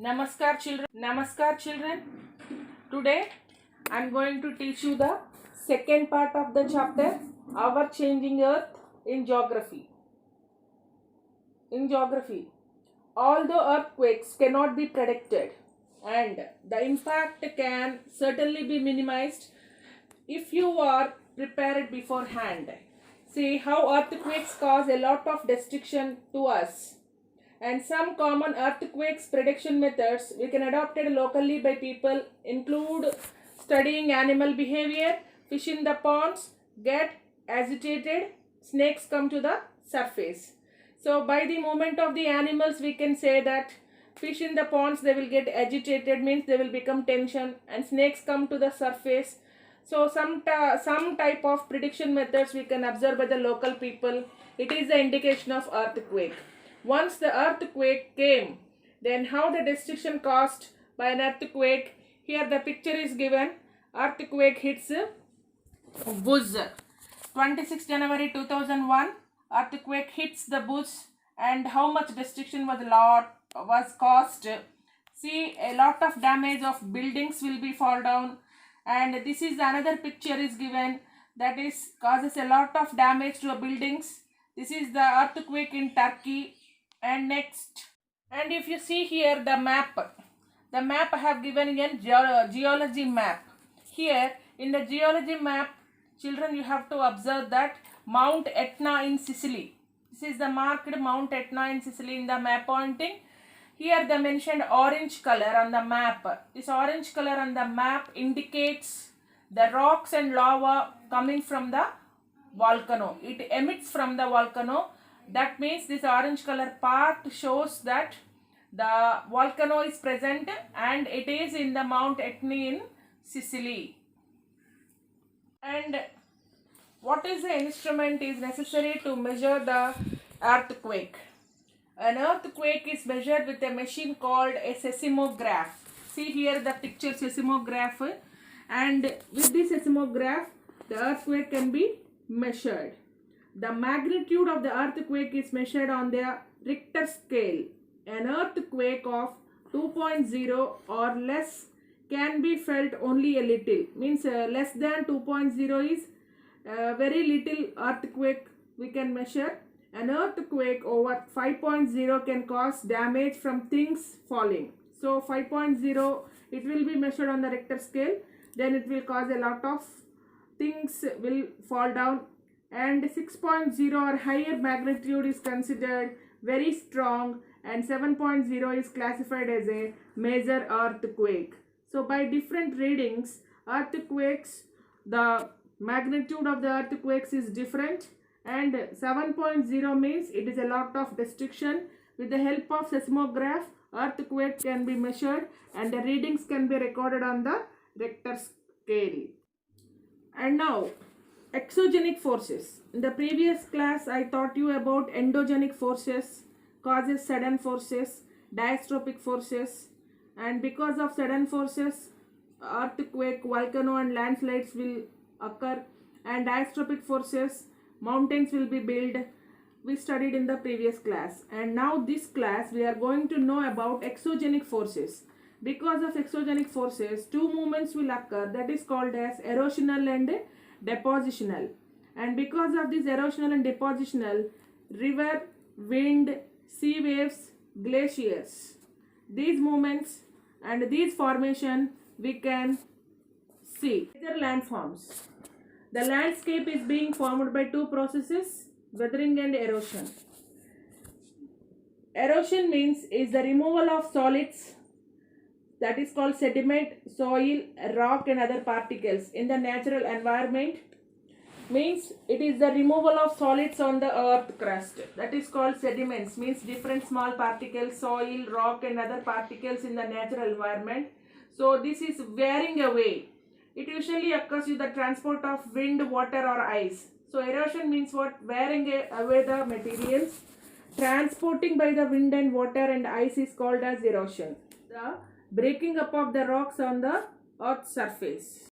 Namaskar children. Today I am going to teach you the second part of the chapter, Our Changing Earth in Geography. In geography, although earthquakes cannot be predicted and the impact can certainly be minimized if you are prepared beforehand. See how earthquakes cause a lot of destruction to us, and some common earthquakes prediction methods we can adopt it locally by people include studying animal behavior. Fish in the ponds get agitated, snakes come to the surface. So by the movement of the animals we can say that fish in the ponds, they will get agitated, means they will become tension, and snakes come to the surface. So some type of prediction methods we can observe by the local people. It is the indication of earthquake. Once the earthquake came, then how the destruction caused by an earthquake. Here the picture is given. Earthquake hits Bhuj. 26 January 2001. Earthquake hits the Bhuj, and how much destruction was caused. See, a lot of damage of buildings will be fall down, and this is another picture is given that is causes a lot of damage to buildings. This is the earthquake in Turkey. And next, and if you see here the map I have given in geology map. Here in the geology map, children, you have to observe that Mount Etna in Sicily. This is the marked Mount Etna in Sicily in the map pointing. Here the mentioned orange color on the map. This orange color on the map indicates the rocks and lava coming from the volcano. It emits from the volcano. That means this orange color part shows that the volcano is present and it is in the Mount Etna in Sicily. And what is the instrument is necessary to measure the earthquake? An earthquake is measured with a machine called a seismograph. See here the picture seismograph, and with this seismograph the earthquake can be measured. The magnitude of the earthquake is measured on the Richter scale. An earthquake of 2.0 or less can be felt only a little. Means less than 2.0 is very little earthquake we can measure. An earthquake over 5.0 can cause damage from things falling. So 5.0 it will be measured on the Richter scale. Then it will cause a lot of things will fall down. And 6.0 or higher magnitude is considered very strong, and 7.0 is classified as a major earthquake. So by different readings, earthquakes, the magnitude of the earthquakes is different, and 7.0 means it is a lot of destruction. With the help of seismograph, earthquake can be measured and the readings can be recorded on the Richter scale. And now, exogenic forces. In the previous class, I taught you about endogenic forces, causes sudden forces, diastrophic forces, and because of sudden forces, earthquake, volcano and landslides will occur, and diastrophic forces, mountains will be built. We studied in the previous class, and now this class we are going to know about exogenic forces. Because of exogenic forces, two movements will occur, that is called as erosional and depositional. And because of this erosional and depositional, river, wind, sea waves, glaciers, these movements and these formation we can see. Major landforms. The landscape is being formed by two processes, weathering and erosion. Erosion means is the removal of solids, that is called sediment, soil, rock and other particles in the natural environment. Means it is the removal of solids on the earth crust, that is called sediments, means different small particles, soil, rock and other particles in the natural environment. So this is wearing away. It usually occurs with the transport of wind, water or ice. So erosion means what? Wearing away the materials. Transporting by the wind and water and ice is called as erosion. The breaking up of the rocks on the earth's surface.